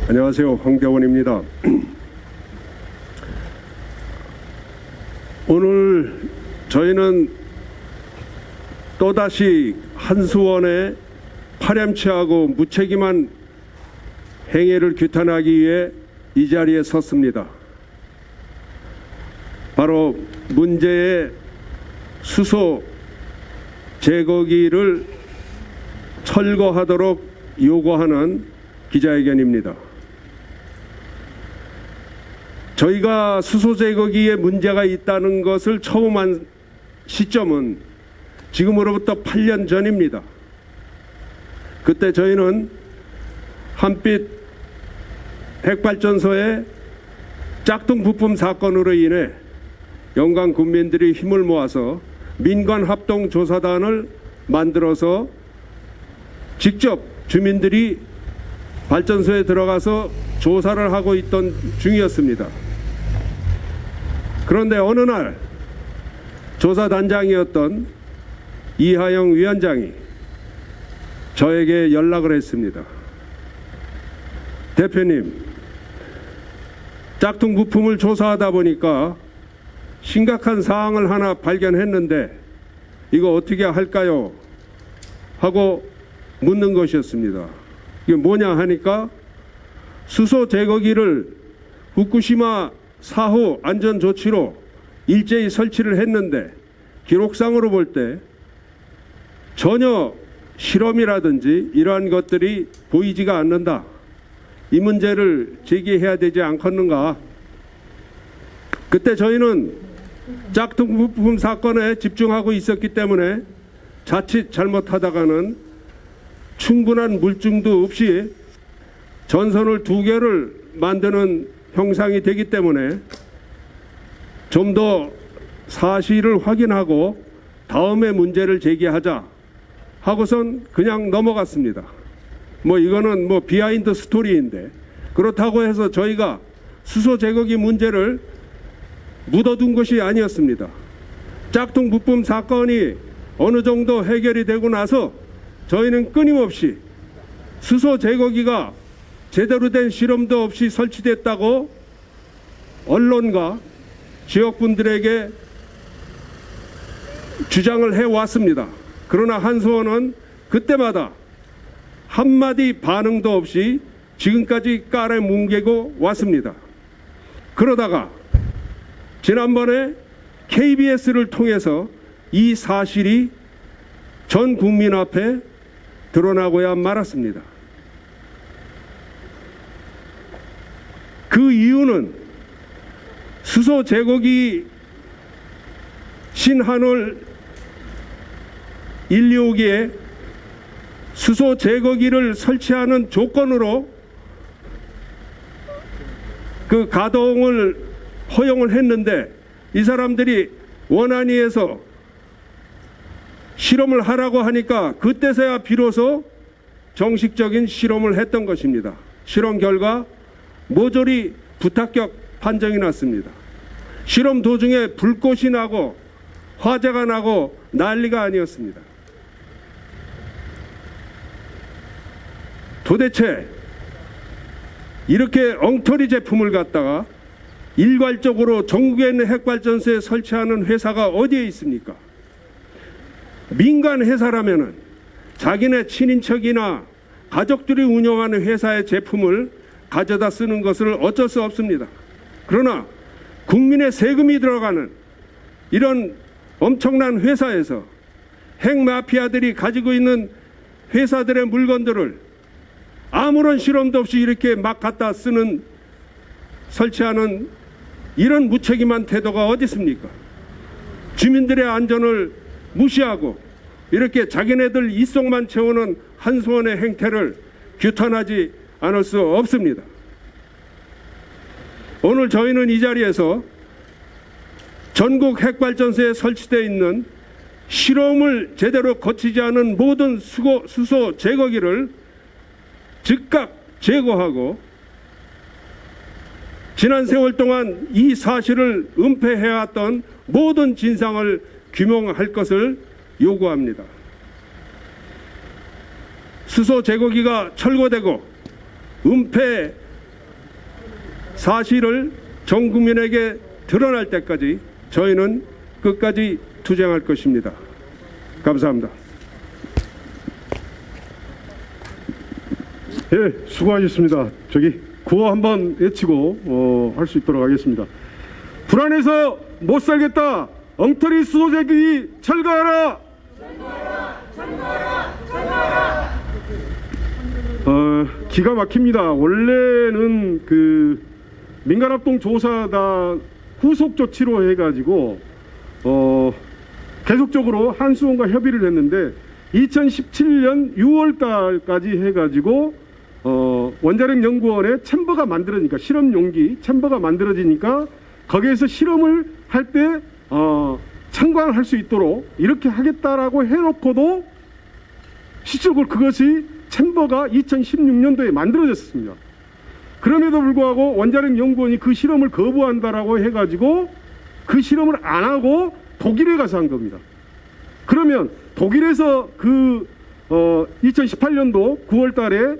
안녕하세요. 황대원입니다. 오늘 저희는 또다시 한수원의 파렴치하고 무책임한 행위를 규탄하기 위해 이 자리에 섰습니다. 바로 문제의 수소 제거기를 철거하도록 요구하는 기자회견입니다. 저희가 수소 제거기에 문제가 있다는 것을 처음 한 시점은 지금으로부터 8년 전입니다. 그때 저희는 한빛 핵발전소의 짝퉁 부품 사건으로 인해 영광 군민들이 힘을 모아서 민관합동조사단을 만들어서 직접 주민들이 발전소에 들어가서 조사를 하고 있던 중이었습니다. 그런데 어느 날 조사단장이었던 이하영 위원장이 저에게 연락을 했습니다. 대표님, 짝퉁 부품을 조사하다 보니까 심각한 사항을 하나 발견했는데 이거 어떻게 할까요? 하고 묻는 것이었습니다. 이게 뭐냐 하니까 수소 제거기를 후쿠시마 사후 안전조치로 일제히 설치를 했는데 기록상으로 볼 때 전혀 실험이라든지 이러한 것들이 보이지가 않는다. 이 문제를 제기해야 되지 않겠는가. 그때 저희는 짝퉁 부품 사건에 집중하고 있었기 때문에 자칫 잘못하다가는 충분한 물증도 없이 전선을 2개를 만드는 형상이 되기 때문에 좀 더 사실을 확인하고 다음에 문제를 제기하자 하고선 그냥 넘어갔습니다. 이거는 비하인드 스토리인데, 그렇다고 해서 저희가 수소 제거기 문제를 묻어둔 것이 아니었습니다. 짝퉁 부품 사건이 어느 정도 해결이 되고 나서 저희는 끊임없이 수소 제거기가 제대로 된 실험도 없이 설치됐다고 언론과 지역분들에게 주장을 해왔습니다. 그러나 한수원은 그때마다 한마디 반응도 없이 지금까지 깔아뭉개고 왔습니다. 그러다가 지난번에 KBS를 통해서 이 사실이 전 국민 앞에 드러나고야 말았습니다. 그 이유는 수소 제거기 신한울 125기에 수소 제거기를 설치하는 조건으로 그 가동을 허용을 했는데 이 사람들이 원안위에서 실험을 하라고 하니까 그때서야 비로소 정식적인 실험을 했던 것입니다. 실험 결과 모조리 부합격 판정이 났습니다. 실험 도중에 불꽃이 나고 화재가 나고 난리가 아니었습니다. 도대체 이렇게 엉터리 제품을 갖다가 일괄적으로 전국에 있는 핵발전소에 설치하는 회사가 어디에 있습니까? 민간 회사라면은 자기네 친인척이나 가족들이 운영하는 회사의 제품을 가져다 쓰는 것을 어쩔 수 없습니다. 그러나 국민의 세금이 들어가는 이런 엄청난 회사에서 핵마피아들이 가지고 있는 회사들의 물건들을 아무런 실험도 없이 이렇게 막 갖다 쓰는, 설치하는 이런 무책임한 태도가 어디 있습니까? 주민들의 안전을 무시하고 이렇게 자기네들 입속만 채우는 한수원의 행태를 규탄하지 않을 수 없습니다. 오늘 저희는 이 자리에서 전국 핵발전소에 설치되어 있는 실험을 제대로 거치지 않은 모든 수소 제거기를 즉각 제거하고 지난 세월 동안 이 사실을 은폐해왔던 모든 진상을 규명할 것을 요구합니다. 수소 제거기가 철거되고 은폐 사실을 전 국민에게 드러날 때까지 저희는 끝까지 투쟁할 것입니다. 감사합니다. 예, 수고하셨습니다. 구호 한번 외치고 할 수 있도록 하겠습니다. 불안해서 못 살겠다. 엉터리 수소제기 철거하라. 기가 막힙니다. 원래는 그 민간합동 조사단 후속 조치로 해가지고 계속적으로 한수원과 협의를 했는데 2017년 6월달까지 해가지고 원자력 연구원에 챔버가 만들어지니까 실험 용기 챔버가 만들어지니까 거기에서 실험을 할 때 참관할 수 있도록 이렇게 하겠다라고 해놓고도 실질적으로 그것이 챔버가 2016년도에 만들어졌습니다. 그럼에도 불구하고 원자력 연구원이 그 실험을 거부한다라고 해가지고 그 실험을 안 하고 독일에 가서 한 겁니다. 그러면 독일에서 그 2018년도 9월 달에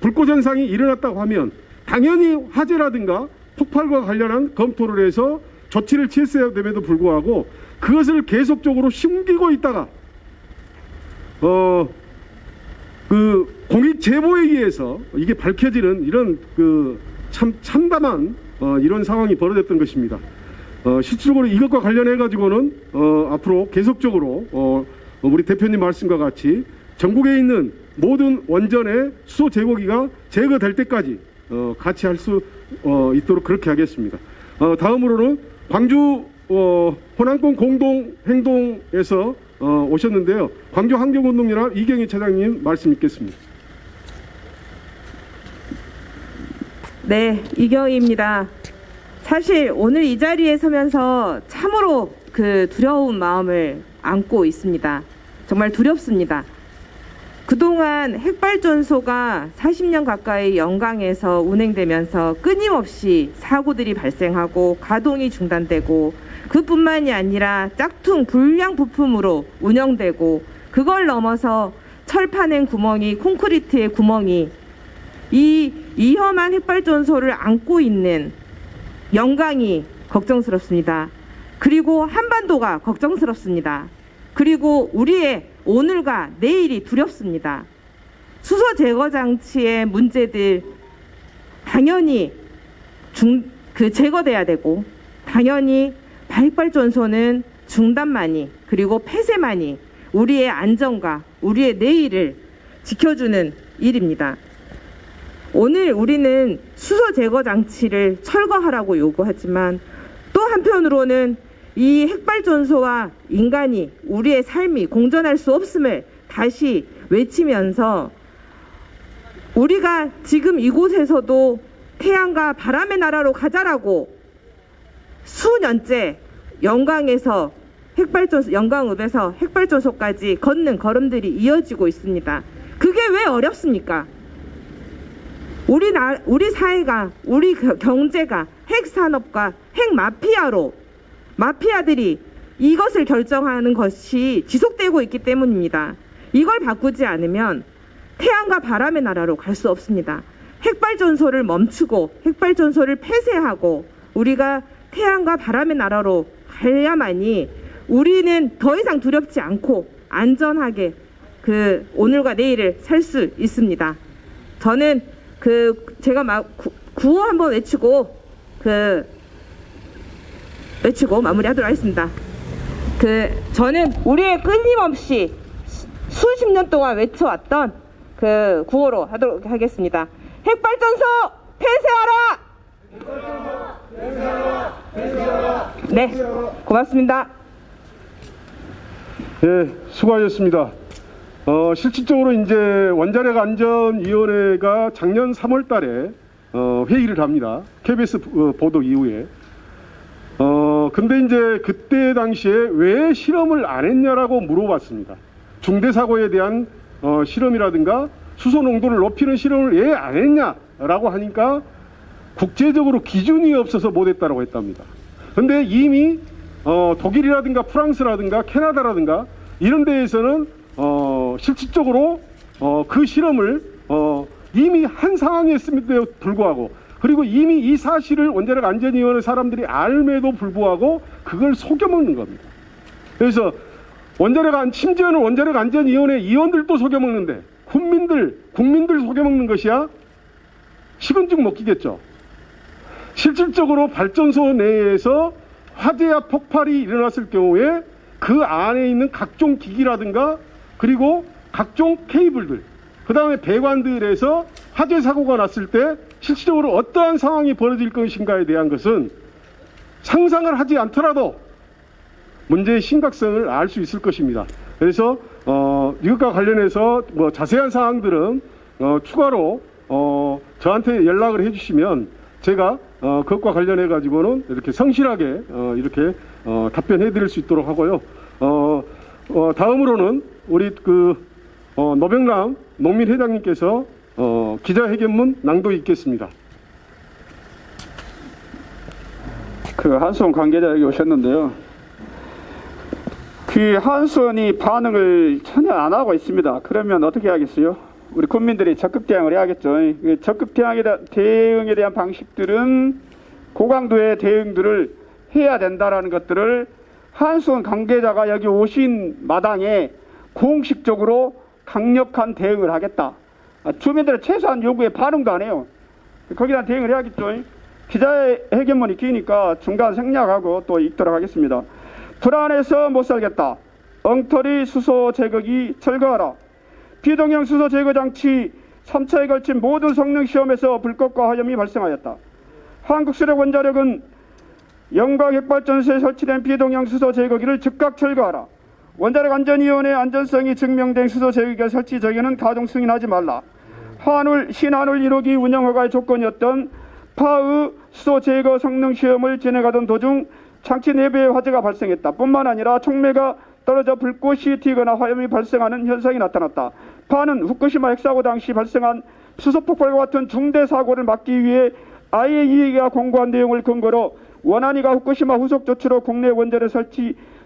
불꽃 현상이 일어났다고 하면 당연히 화재라든가 폭발과 관련한 검토를 해서 조치를 취했어야 됨에도 불구하고 그것을 계속적으로 숨기고 있다가 그 공익 제보에 의해서 이게 밝혀지는 이런 그 참담한 이런 상황이 벌어졌던 것입니다. 실질적으로 이것과 관련해 가지고는 앞으로 계속적으로 우리 대표님 말씀과 같이 전국에 있는 모든 원전의 수소 제거기가 제거될 때까지 같이 할 수 있도록 그렇게 하겠습니다. 다음으로는 광주 호남권 공동행동에서 오셨는데요. 광주 환경운동연합 이경희 차장님 말씀 있겠습니다. 네, 이경희입니다. 사실 오늘 이 자리에 서면서 참으로 그 두려운 마음을 안고 있습니다. 정말 두렵습니다. 그동안 핵발전소가 40년 가까이 영광에서 운행되면서 끊임없이 사고들이 발생하고 가동이 중단되고 그뿐만이 아니라 짝퉁 불량 부품으로 운영되고 그걸 넘어서 철판엔 구멍이 콘크리트에 구멍이 이 위험한 핵발전소를 안고 있는 영광이 걱정스럽습니다. 그리고 한반도가 걱정스럽습니다. 그리고 우리의 오늘과 내일이 두렵습니다. 수소 제거 장치의 문제들 당연히 제거돼야 되고 당연히 핵발전소는 중단만이 그리고 폐쇄만이 우리의 안전과 우리의 내일을 지켜주는 일입니다. 오늘 우리는 수소 제거 장치를 철거하라고 요구하지만 또 한편으로는 이 핵발전소와 인간이 우리의 삶이 공존할 수 없음을 다시 외치면서 우리가 지금 이곳에서도 태양과 바람의 나라로 가자라고 수년째 영광에서 영광읍에서 핵발전소까지 걷는 걸음들이 이어지고 있습니다. 그게 왜 어렵습니까? 우리 사회가 우리 경제가 핵산업과 핵마피아로 마피아들이 이것을 결정하는 것이 지속되고 있기 때문입니다. 이걸 바꾸지 않으면 태양과 바람의 나라로 갈 수 없습니다. 핵발전소를 멈추고 핵발전소를 폐쇄하고 우리가 태양과 바람의 나라로 가야만이 우리는 더 이상 두렵지 않고 안전하게 그 오늘과 내일을 살 수 있습니다. 저는 제가 구호 한번 외치고 마무리하도록 하겠습니다. 저는 우리의 끊임없이 수십 년 동안 외쳐왔던 그 구호로 하도록 하겠습니다. 핵발전소 폐쇄하라! 네, 고맙습니다. 네, 수고하셨습니다. 실질적으로 이제 원자력안전위원회가 작년 3월 달에 회의를 합니다. KBS 보도 이후에. 근데 이제 그때 당시에 왜 실험을 안 했냐라고 물어봤습니다. 중대사고에 대한 실험이라든가 수소 농도를 높이는 실험을 왜 안 했냐라고 하니까 국제적으로 기준이 없어서 못했다고 했답니다. 근데 이미 독일이라든가 프랑스라든가 캐나다라든가 이런 데에서는 실질적으로 그 실험을 이미 한 상황이었음에도 불구하고, 그리고 이미 이 사실을 원자력 안전위원회 사람들이 알매도 불구하고 그걸 속여먹는 겁니다. 그래서 심지어는 원자력 안전위원회 위원들도 속여먹는데 국민들 속여먹는 것이야 식은죽 먹기겠죠. 실질적으로 발전소 내에서 화재야 폭발이 일어났을 경우에 그 안에 있는 각종 기기라든가 그리고 각종 케이블들, 그 다음에 배관들에서 화재 사고가 났을 때 실질적으로 어떠한 상황이 벌어질 것인가에 대한 것은 상상을 하지 않더라도 문제의 심각성을 알 수 있을 것입니다. 그래서 이것과 관련해서 뭐 자세한 사항들은 추가로 저한테 연락을 해주시면 제가 그것과 관련해 가지고는 이렇게 성실하게 이렇게 답변해 드릴 수 있도록 하고요. 다음으로는 우리 노병남 농민회장님께서 기자회견문 낭독 있겠습니다. 한수원 관계자 여기 오셨는데요. 한수원이 반응을 전혀 안 하고 있습니다. 그러면 어떻게 하겠어요? 우리 국민들이 적극 대응을 해야겠죠. 적극 대응에 대한 방식들은 고강도의 대응들을 해야 된다라는 것들을 한수원 관계자가 여기 오신 마당에 공식적으로 강력한 대응을 하겠다. 주민들의 최소한 요구에 반응도 안 해요. 거기에 대한 대응을 해야겠죠. 기자회견문이 기니까 중간 생략하고 또 읽도록 하겠습니다. 불안해서 못 살겠다. 엉터리 수소 제거기 철거하라. 비동형 수소 제거 장치 3차에 걸친 모든 성능 시험에서 불꽃과 화염이 발생하였다. 한국수력원자력은 영광핵발전소에 설치된 비동형 수소 제거기를 즉각 철거하라. 원자력 안전위원회 안전성이 증명된 수소 제거기 설치 저기는 가동 승인하지 말라. 신한울 1호기 운영허가의 조건이었던 파의 수소 제거 성능 시험을 진행하던 도중 장치 내부에 화재가 발생했다. 뿐만 아니라 촉매가 떨어져 불꽃이 튀거나 화염이 발생하는 현상이 나타났다. 파는 후쿠시마 핵사고 당시 발생한 수소폭발과 같은 중대 사고를 막기 위해 IAEA가 공고한 내용을 근거로 원안위가 후쿠시마 후속 조치로 국내 원전에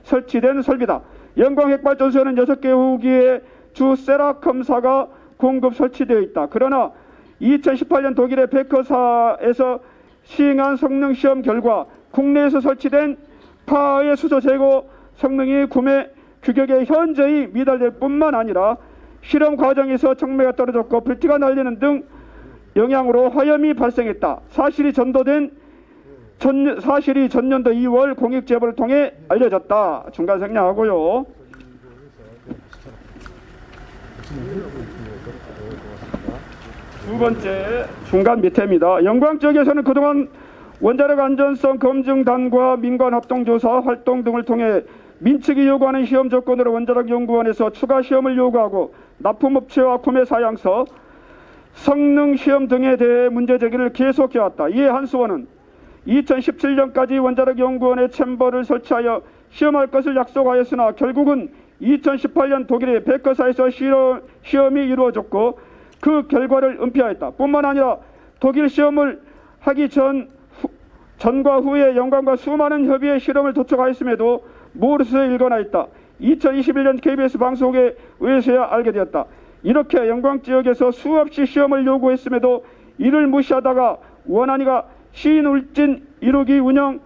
설치된 설비다. 영광핵발전소에는 6개 호기의 주 세라컴사가 공급 설치되어 있다. 그러나 2018년 독일의 베커사에서 시행한 성능 시험 결과 국내에서 설치된 파의 수소 제거 성능이 구매 규격에 현저히 미달될 뿐만 아니라 실험 과정에서 촉매가 떨어졌고 불티가 날리는 등 영향으로 화염이 발생했다. 사실이 전년도 2월 공익 제보를 통해 알려졌다. 중간 생략하고요. 두 번째 중간 밑에입니다. 영광 지역에서는 그동안 원자력 안전성 검증단과 민관 합동조사 활동 등을 통해 민측이 요구하는 시험 조건으로 원자력 연구원에서 추가 시험을 요구하고 납품업체와 구매 사양서, 성능 시험 등에 대해 문제 제기를 계속해왔다. 이에 한수원은 2017년까지 원자력 연구원에 챔버를 설치하여 시험할 것을 약속하였으나 결국은 2018년 독일의 베커사에서 시험이 이루어졌고 그 결과를 은폐하였다. 뿐만 아니라 독일 시험을 하기 전과 후에 영광과 수많은 협의의 실험을 도촉하였음에도 모르쇠 일거나 있다. 2021년 KBS 방송에 의해서야 알게 되었다. 이렇게 영광 지역에서 수없이 시험을 요구했음에도 이를 무시하다가 원안위가 신울진 1호기 운영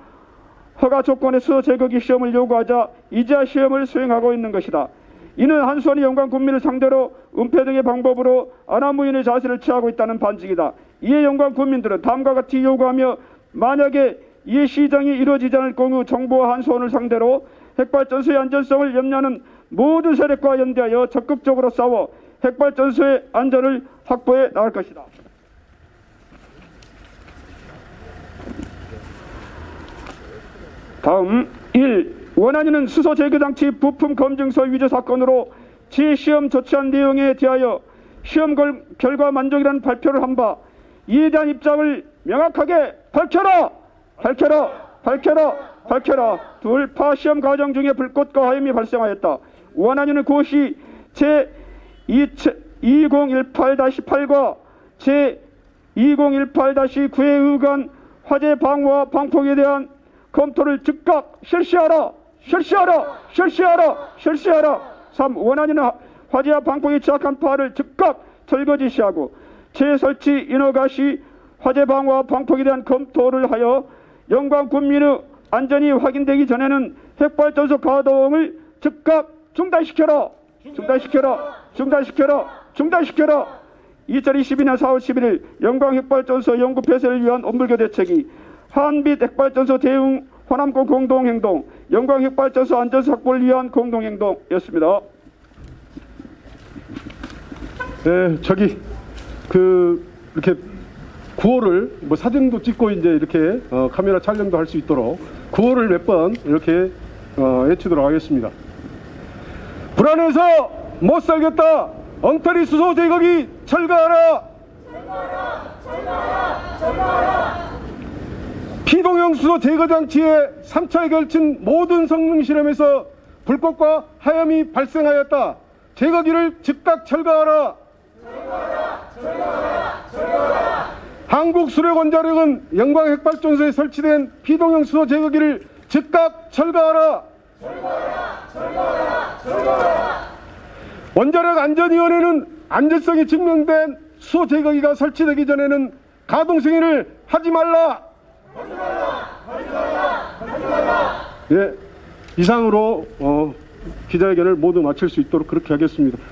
허가 조건의 수소 제거기 시험을 요구하자 이제야 시험을 수행하고 있는 것이다. 이는 한수원이 영광 국민을 상대로 은폐 등의 방법으로 안하무인의 자세를 취하고 있다는 반증이다. 이에 영광 국민들은 다음과 같이 요구하며 만약에 이에 시정이 이루어지지 않을 경우 정부와 한수원을 상대로 핵발전소의 안전성을 염려하는 모든 세력과 연대하여 적극적으로 싸워 핵발전소의 안전을 확보해 나갈 것이다. 다음 1. 원안위는 수소 제거장치 부품 검증서 위조 사건으로 재시험 조치한 내용에 대하여 시험 결과 만족이라는 발표를 한 바 이에 대한 입장을 명확하게 밝혀라. 둘, 파 시험 과정 중에 불꽃과 화염이 발생하였다. 원안위는 그것이 제2018-8과 제2018-9에 의한 화재 방어와 방폭에 대한 검토를 즉각 실시하라. 3. 원안위는 화재와 방폭이 취약한 파를 즉각 철거 지시하고 재설치 인허가 시 화재 방어와 방폭에 대한 검토를 하여 영광 군민의 안전이 확인되기 전에는 핵발전소 가동을 즉각 중단시켜라. 2022년 4월 11일 영광 핵발전소 연구 폐쇄를 위한 온불교 대책이 한빛 핵발전소 대응 호남권 공동행동, 영광 핵발전소 안전사 확보를 위한 공동행동이었습니다. 네, 저기 이렇게 구호를 뭐 사진도 찍고 이제 이렇게 카메라 촬영도 할 수 있도록 구호를 몇 번 이렇게 외치도록 하겠습니다. 불안해서 못 살겠다. 엉터리 수소 제거기 철거하라. 피동형 수소 제거 장치의 3차에 걸친 모든 성능 실험에서 불꽃과 하염이 발생하였다. 제거기를 즉각 철거하라. 한국수력원자력은 영광 핵발전소에 설치된 피동형 수소 제거기를 즉각 철거하라. 원자력 안전위원회는 안전성이 증명된 수소 제거기가 설치되기 전에는 가동 승인을 하지 말라. 예, 이상으로 기자회견을 모두 마칠 수 있도록 그렇게 하겠습니다.